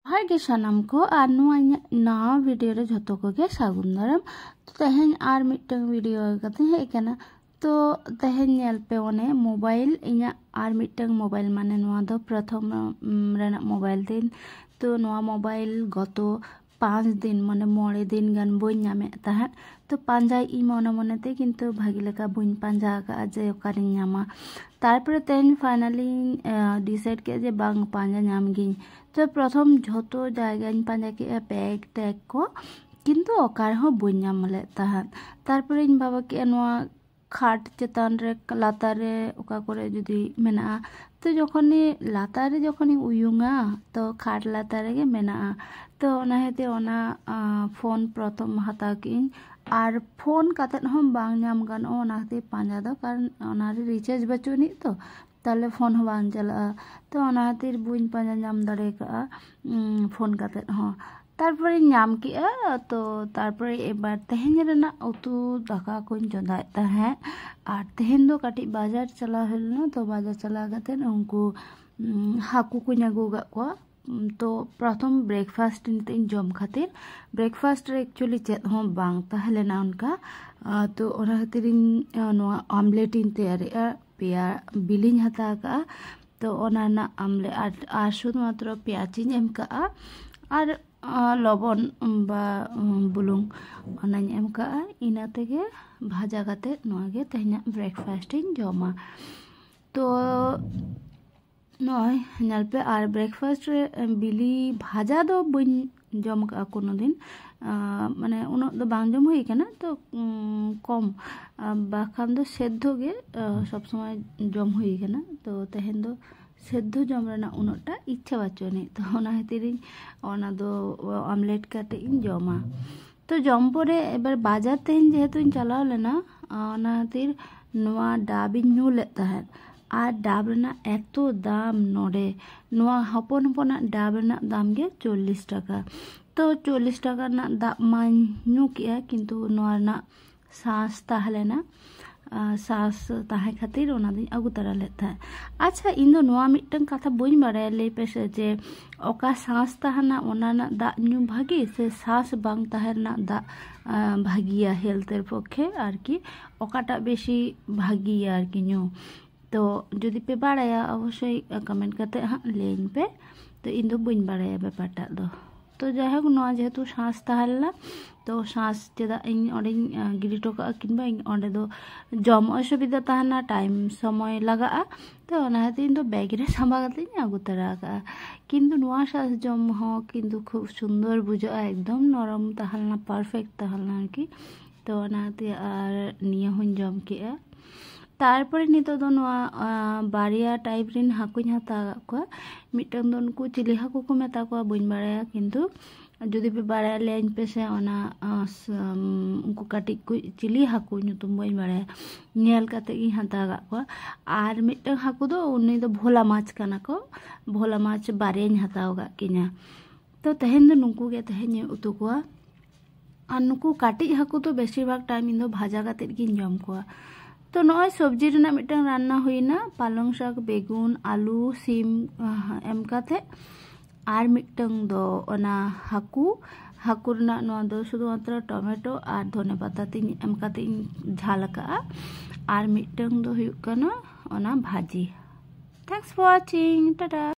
हाय गे सानाम को आर नवा वीडियो रे झोतो को गे सागुन दाराम। तो तेहेन आर मिटंग वीडियो कते हे कना। तो तेहेन नेल पे ओने मोबाइल इना आर मिटंग मोबाइल माने नवा दो प्रथम रेना मोबाइल दिन। तो नवा मोबाइल गतो 5 दिन माने 9 दिन गान बई नामे ताहे। तो पांजा इ मने मनेते किन्तु भागी लेका बई पांजा का जे ओकारि नामा। तारपरे तेहेन फाइनली डिसाइड के जे बांग पांजा नाम गिन। तो प्रथम झोतो जायगानी पांजा के बैग टैग को किन्तु ओकार हो बई नाम ले ताहे। तारपरे इन बाबा के नवा खाट चेतान रे लातार रे ओका करे जुदी मेना। तो जखनी लातार रे जखनी उयुंगा तो खाट लातार रे मेना। तो ओना हेते ओना फोन प्रथम हता किन आर फोन कातेत हम बांग नाम गान ओना हेते पांजा दो कारण ओना रे रिचार्ज बचुनी तो ताले फोन हो बांग चला। तो ओना हेते बुइन पांजा नाम दाड़े का फोन कातेत हो। तारपरे नाम किया। तो तारपरे एबार तेहेन रेना उतु दाका को चंदाए ताहे। आर तेहेन दो काटी बाजार चला हेलना। तो बाजार चला गते उनको हाकू को आगू गा को। तो प्रथम ब्रेकफास्ट निते जम खातिर ब्रेकफास्ट रे एक्चुअली चेत हो बांग ताहलेना उनका। तो ओना खातिर ऑमलेट इन तैयारी पेया बिलिंग हता का। तो ओना ना ऑमलेट आर शुधुमात्र पेंयाज एम का आर लबन बा बुलुंग ओनाኝ एम का इना तेगे भाजा काते नोगे तेहना ब्रेकफास्ट इन जमा। तो नय नालपे आर ब्रेकफास्ट रे बिली भाजा दो बइन जम का कोनो दिन माने उनो दो बांग जम हुई कना। तो कम बाखान दो सेद्धो गे सब समय जम हुई कना। तो तेहेन दो सेद्धो जम रेना उनोटा इच्छा बाचुनी। तो ओना हेतिरिन ओना दो ऑमलेट काटे इन जमा। तो जम परे एबार बाजार तेहेन जेहेतु इन चलाव लेना ओना हेतिर नवा डाब इन न्यू ले ताहे। आर डाब रेना एतो दाम नोडे नवा हपन हपना डाब रेना दाम गे 40 टाका। तो 40 टाका ना दाब मा न्यू किया किन्तु नवा ना सास ताहलेना सास ताहे खातिर ओना दिन आगु तरा ले था। अच्छा इन दो नवा मिटन कथा बई बारे ले पेसे जे ओका सास ताहना ओना ना दा न्यू भागी से सास बांग ताहेना दा भागिया हेल्थेर पक्षे आर की ओकाटा बेशी भागिया आर की न्यू। तो जदि पे बाड़ाया अवश्य कमेंट करते हाँ लेन पे। तो इन दो बई बाड़ाया बेपारटा दो। तो जाहोक नवा जेहेतु सांस ताहलेना तो सांस चेदा इन ओडे गिरी टोका किंबा इन ओडे दो जम असुविधा ताहना टाइम समय लगा। तो ओना हेते इन दो बैग रे साम्बा काते आगु तरा का। किन्तु नवा सांस जम हो किन्तु खूब सुंदर बुझा एकदम नरम ताहलेना परफेक्ट ताहलेना की। तो ओना हेते आर निया हुन जम के तारपरे नितो दो नवा बारिया टाइप रिन हाकुኝ हता को मिटन दो उनको चिली हाकू को मेता को बई बाड़ाया किन्तु जुदी पे बाड़ाया लेन पे से ओना उनको काटी को चिली हाकू nyutum बई बाड़ाया नेल काते इ हता गा को। आर मिटन हाकू दो उनी दो भोला माछ काना को भोला माछ बारियाñ हताव गा किना। तो तेहेन दो नुकु गे तेहेन उतु को आर नुकु काटी हाकू तो बेसिर भाग टाइम इन दो भाजा काते गिन जम को। तो नय सब्जी रेना मिटन रान्ना हुईना पालंग शाक बेगुन आलू सिम एम काते आर मिटन दो ओना हाकू रेना नवा दो शुधुमात्र टमेटो आर धने पाता तीन एम काते झाल का। आर मिटन दो हुयुक काना ओना भाजी। Thanks for watching Tata.